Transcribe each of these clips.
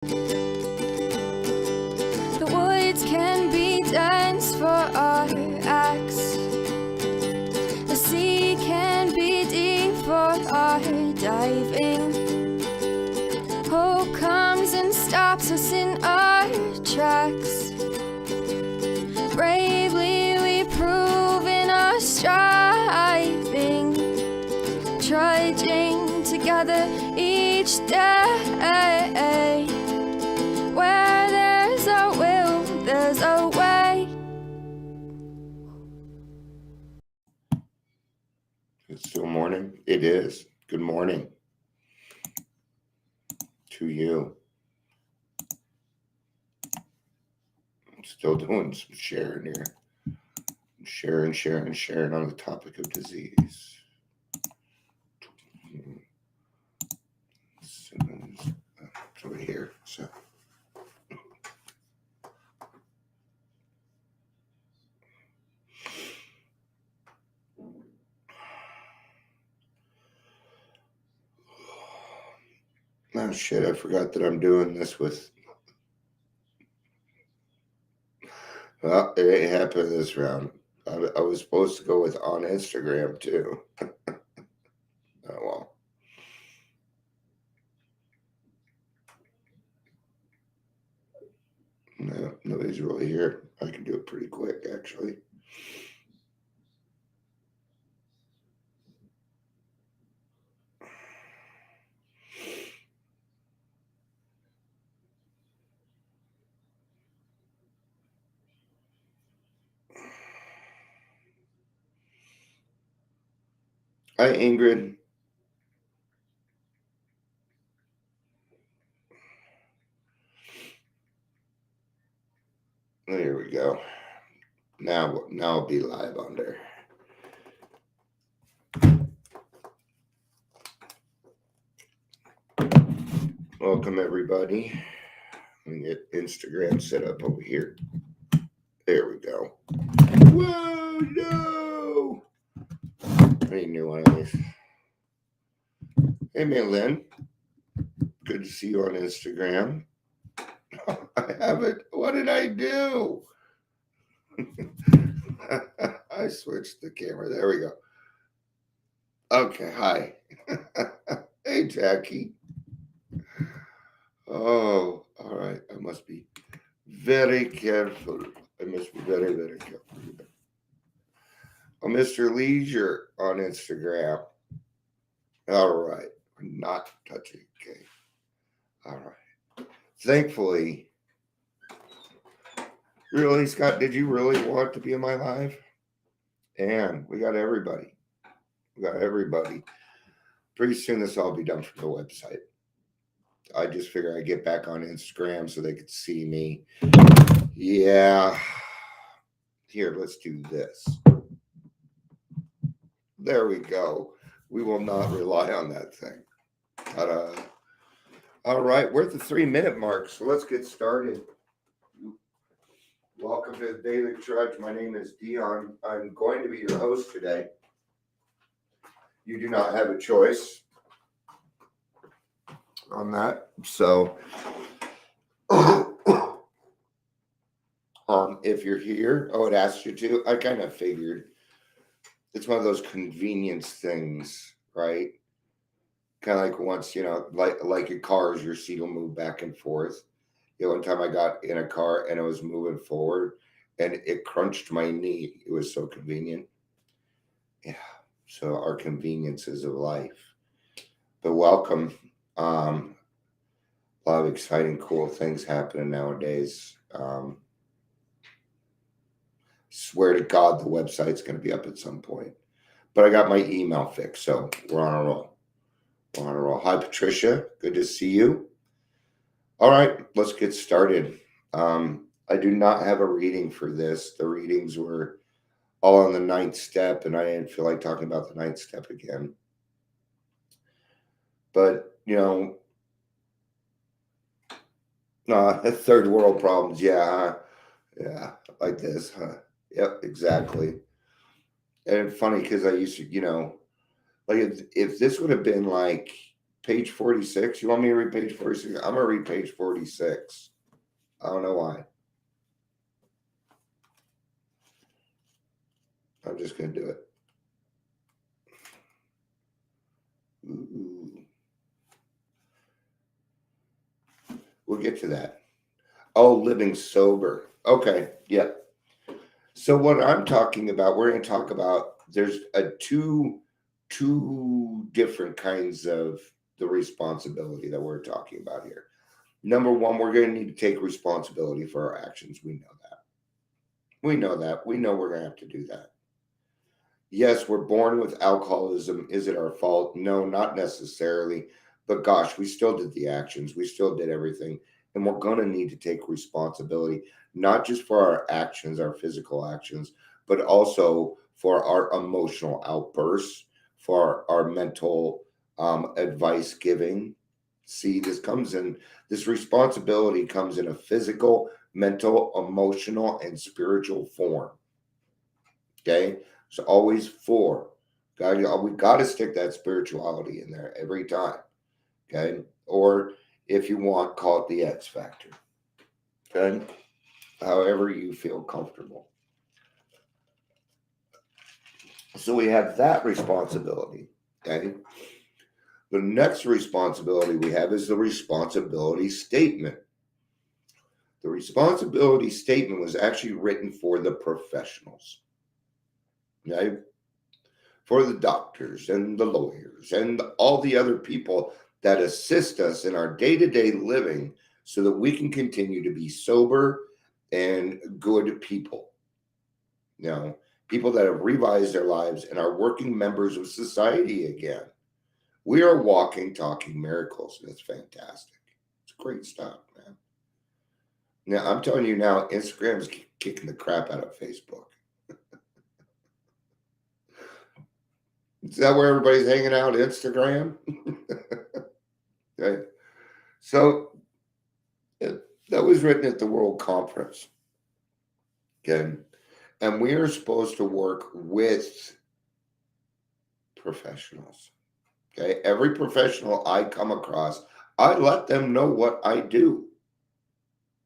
The woods can be dense for our acts. The sea can be deep for our diving. Hope comes and stops us in our tracks. Bravely we prove in our striving, trudging together each day. Where there's a will, there's a way. It's still morning. It is. Good morning to you. I'm still doing some sharing here. Sharing on the topic of disease. It's over here. So. Oh shit, I forgot that I'm doing this with... Well, it ain't happening this round. I was supposed to go with on Instagram too. Oh well. No, nobody's really here. I can do it pretty quick, actually. Hi, Ingrid. There we go. Now I'll be live on there. Welcome, everybody. Let me get Instagram set up over here. There we go. Whoa, no! I need a new one of these. Hey, Lynn. Good to see you on Instagram. I haven't. What did I do? I switched the camera. There we go. Okay, hi. Hey, Jackie. Oh, all right. I must be very careful. I must be very, very careful. Oh, Mr. Leisure on Instagram. All right. We're not touching. Okay. All right. Thankfully, really, Scott, did you really want to be in my live? And we got everybody. Pretty soon this will all be done from the website. I just figure I get back on Instagram so they could see me. Yeah. Here, let's do this. There we go. We will not rely on that thing. Ta-da. All right, we're at the 3-minute mark, so let's get started. Welcome to the Daily Trudge. My name is Dion. I'm going to be your host today. You do not have a choice on that. So, if you're here, it asks you to. I kind of figured. It's one of those convenience things, right? Kind of like once, like in cars, your seat will move back and forth. One time I got in a car and it was moving forward and it crunched my knee. It was so convenient. Yeah. So our conveniences of life. But welcome. A lot of exciting, cool things happening nowadays. Swear to God, the website's going to be up at some point. But I got my email fixed, so we're on a roll. Hi, Patricia. Good to see you. All right, let's get started. I do not have a reading for this. The readings were all on the 9th step, and I didn't feel like talking about the 9th step again. But, third world problems, yeah, like this, huh? Yep, exactly. And it's funny because I used to, like if this would have been like Page 46. You want me to read page 46? I'm going to read page 46. I don't know why. I'm just going to do it. Ooh. We'll get to that. Oh, living sober. Okay, yeah. So what I'm talking about, we're going to talk about, there's two different kinds of the responsibility that we're talking about here. Number one, we're going to need to take responsibility for our actions. We know that. We know that. We know we're going to have to do that. Yes, we're born with alcoholism. Is it our fault? No, not necessarily. But gosh, we still did the actions. We still did everything. And we're going to need to take responsibility, not just for our actions, our physical actions, but also for our emotional outbursts, for our mental advice giving. See, this responsibility comes in a physical, mental, emotional, and spiritual form. Okay. It's always four. We got to stick that spirituality in there every time. Okay. Or if you want, call it the X factor. Okay. However you feel comfortable. So we have that responsibility. Okay. The next responsibility we have is the responsibility statement. The responsibility statement was actually written for the professionals. Okay. For the doctors and the lawyers and all the other people that assist us in our day-to-day living so that we can continue to be sober and good people. People that have revised their lives and are working members of society again. We are walking, talking miracles, and it's fantastic. It's great stuff, man. Now, I'm telling you now, Instagram is kicking the crap out of Facebook. Is that where everybody's hanging out? Instagram? Okay. So that was written at the World Conference. Okay. And we are supposed to work with professionals. Okay. Every professional I come across, I let them know what I do.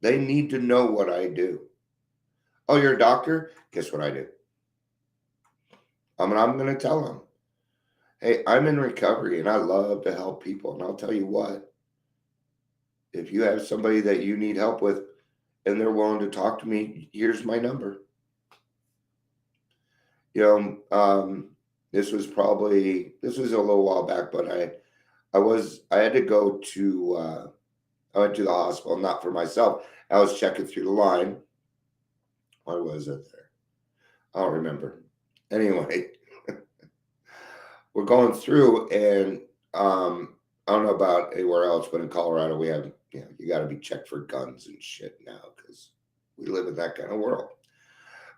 They need to know what I do. Oh, you're a doctor? Guess what I do? I'm going to tell them, hey, I'm in recovery and I love to help people. And I'll tell you what, if you have somebody that you need help with and they're willing to talk to me, here's my number. This was a little while back, but I had to go to, I went to the hospital, not for myself. I was checking through the line. Why was it there? I don't remember. Anyway, we're going through and, I don't know about anywhere else, but in Colorado, we have, you got to be checked for guns and shit now because we live in that kind of world.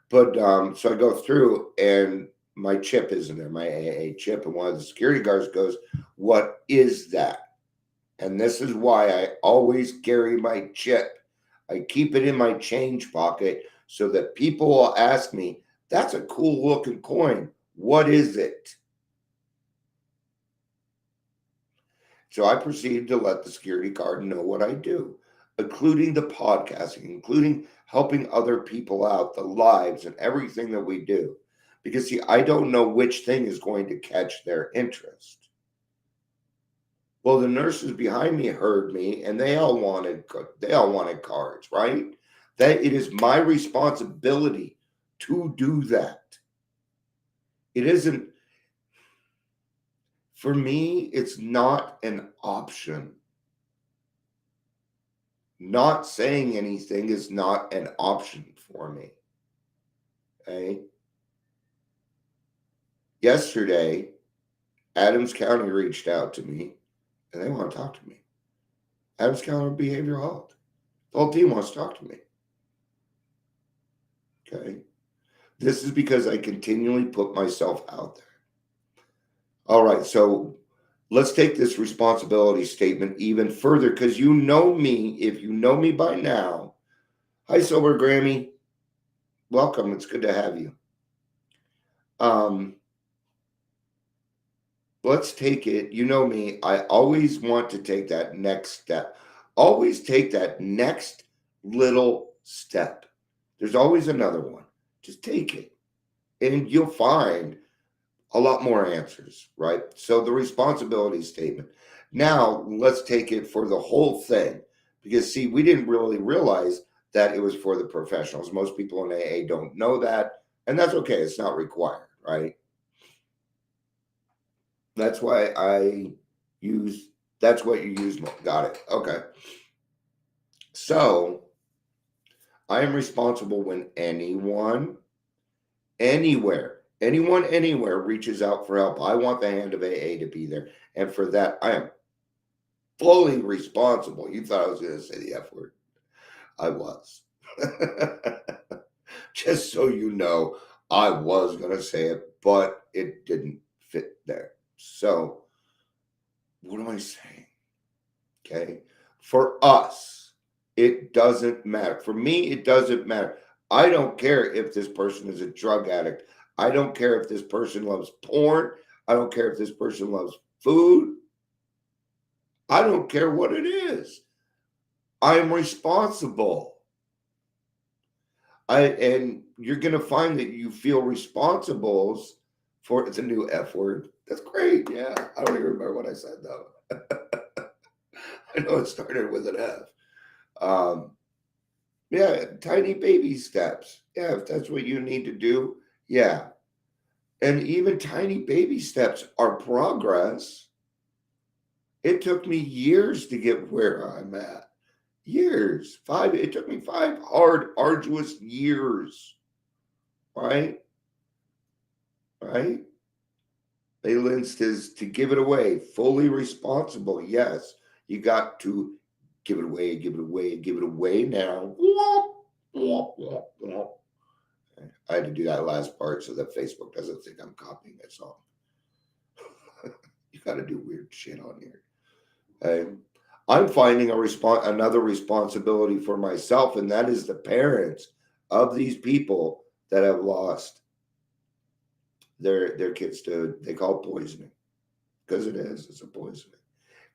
But so I go through and my chip is in there, my AA chip. And one of the security guards goes, "What is that?" And this is why I always carry my chip. I keep it in my change pocket so that people will ask me, "That's a cool looking coin. What is it?" So I proceeded to let the security guard know what I do, including the podcasting, including helping other people out, the lives and everything that we do. Because see, I don't know which thing is going to catch their interest. Well, the nurses behind me heard me and they all wanted cards, right? That it is my responsibility to do that. It isn't. For me, it's not an option. Not saying anything is not an option for me. Okay. Yesterday, Adams County reached out to me and they want to talk to me. Adams County Behavioral Health. The whole team wants to talk to me. Okay. This is because I continually put myself out there. All right. So let's take this responsibility statement even further because you know me. If you know me by now, hi, Sober Grammy. Welcome. It's good to have you. let's take it. You know me, I always want to take that next step. Always take that next little step. There's always another one. Just take it, and you'll find a lot more answers, right? So the responsibility statement. Now let's take it for the whole thing, because see, we didn't really realize that it was for the professionals. Most people in AA don't know that, and that's okay. It's not required, right? That's why I use, that's what you use. Got it. Okay. So I am responsible when anyone, anywhere reaches out for help. I want the hand of AA to be there. And for that, I am fully responsible. You thought I was going to say the F word. I was. Just so you know, I was going to say it, but it didn't fit there. So, what am I saying? Okay. For us, it doesn't matter. For me, it doesn't matter. I don't care if this person is a drug addict. I don't care if this person loves porn. I don't care if this person loves food. I don't care what it is. I'm responsible. And you're going to find that you feel responsibles for the new F word. That's great. Yeah. I don't even remember what I said, though. I know it started with an F. Yeah, tiny baby steps. Yeah, if that's what you need to do, yeah. And even tiny baby steps are progress. It took me years to get where I'm at. Years. It took me 5 hard, arduous years. Right? Right? Valence is to give it away, fully responsible. Yes, you got to give it away, give it away, give it away now. I had to do that last part so that Facebook doesn't think I'm copying that song. You got to do weird shit on here. I'm finding another responsibility for myself, and that is the parents of these people that have lost their kids to, they call it poisoning, because it is. It's a poisoning.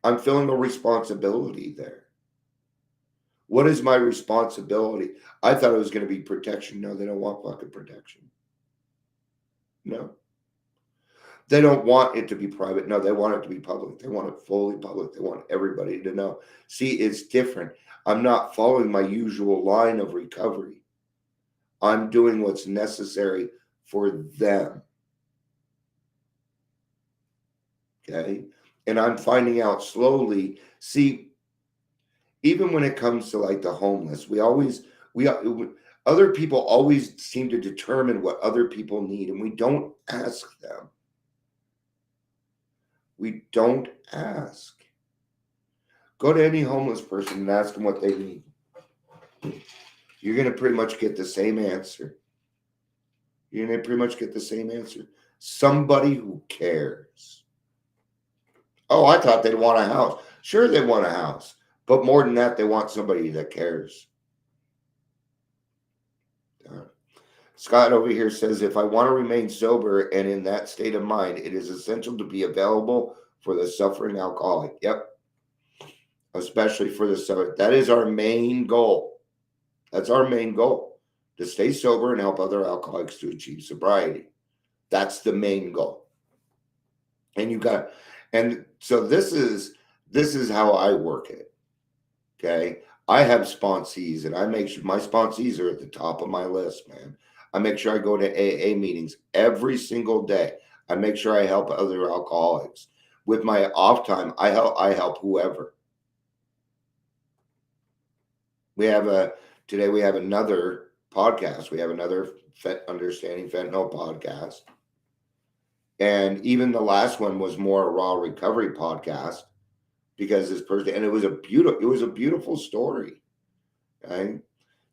I'm feeling a responsibility there. What is my responsibility? I thought it was going to be protection. No, they don't want fucking protection. No. They don't want it to be private. No, they want it to be public. They want it fully public. They want everybody to know. See, it's different. I'm not following my usual line of recovery. I'm doing what's necessary for them. Okay? And I'm finding out slowly. See, even when it comes to like the homeless, other people always seem to determine what other people need, and we don't ask them. We don't ask. Go to any homeless person and ask them what they need. You're going to pretty much get the same answer. You're going to pretty much get the same answer. Somebody who cares. Oh, I thought they'd want a house. Sure, they want a house. But more than that, they want somebody that cares. Scott over here says, if I want to remain sober and in that state of mind, it is essential to be available for the suffering alcoholic. Yep. Especially for the sober. That is our main goal. That's our main goal. To stay sober and help other alcoholics to achieve sobriety. That's the main goal. And so this is how I work it. Okay. I have sponsees, and I make sure my sponsees are at the top of my list, man. I make sure I go to AA meetings every single day. I make sure I help other alcoholics. With my off time, I help whoever. Today we have another podcast. We have another Understanding Fentanyl podcast. And even the last one was more a raw recovery podcast, because this person, and it was a beautiful story. Okay.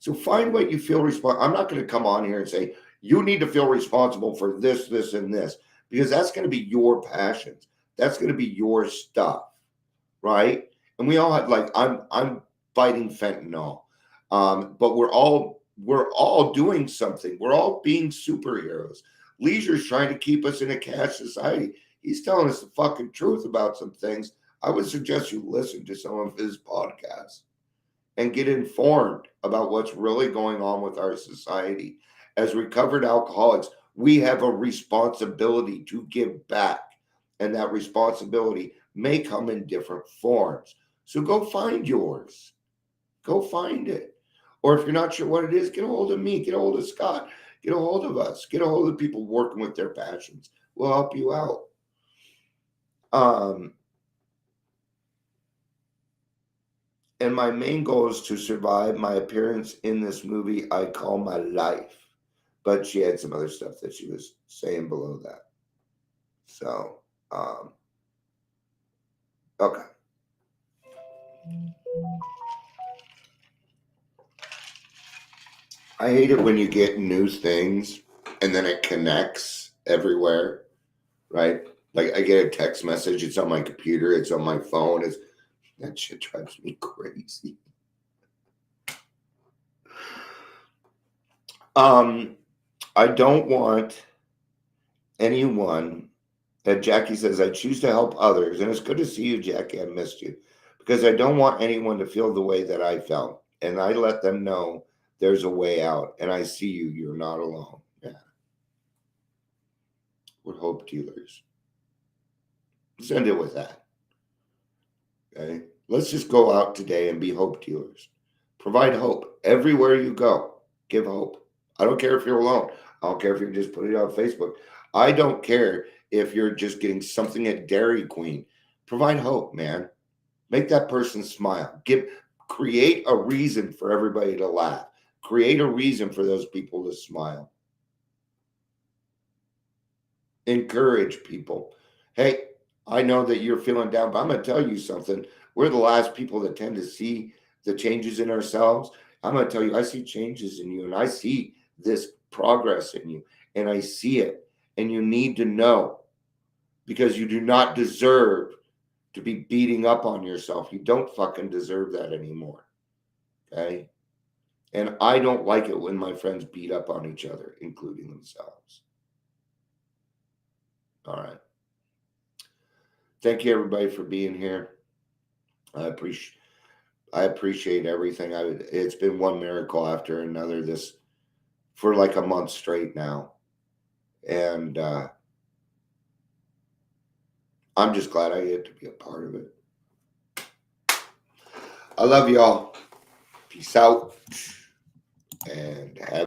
So find what you feel responsible. I'm not going to come on here and say, you need to feel responsible for this, this, and this, because that's going to be your passions. That's going to be your stuff. Right. And we all have, like, I'm fighting fentanyl. But we're all doing something. We're all being superheroes. Leisure's trying to keep us in a cash society. He's telling us the fucking truth about some things. I would suggest you listen to some of his podcasts and get informed about what's really going on with our society. As recovered alcoholics, we have a responsibility to give back, and that responsibility may come in different forms. So go find yours. Go find it. Or if you're not sure what it is, get a hold of me, get a hold of Scott, get a hold of us, get a hold of people working with their passions. We'll help you out. And my main goal is to survive my appearance in this movie I call my life. But she had some other stuff that she was saying below that. So, okay. I hate it when you get new things and then it connects everywhere, right? Like I get a text message, it's on my computer, it's on my phone. That shit drives me crazy. I don't want anyone. And Jackie says, I choose to help others. And it's good to see you, Jackie. I missed you. Because I don't want anyone to feel the way that I felt. And I let them know there's a way out. And I see you. You're not alone. Yeah. We're hope dealers. Let's end it with that. Okay. Let's just go out today and be hope dealers. Provide hope. Everywhere you go, give hope. I don't care if you're alone. I don't care if you just put it on Facebook. I don't care if you're just getting something at Dairy Queen. Provide hope, man. Make that person smile. Create a reason for everybody to laugh. Create a reason for those people to smile. Encourage people. Hey, I know that you're feeling down, but I'm going to tell you something. We're the last people that tend to see the changes in ourselves. I'm going to tell you, I see changes in you, and I see this progress in you, and I see it. And you need to know, because you do not deserve to be beating up on yourself. You don't fucking deserve that anymore. Okay? And I don't like it when my friends beat up on each other, including themselves. All right. Thank you, everybody, for being here. I appreciate everything. It's been one miracle after another for like a month straight now. And I'm just glad I get to be a part of it. I love y'all. Peace out. And have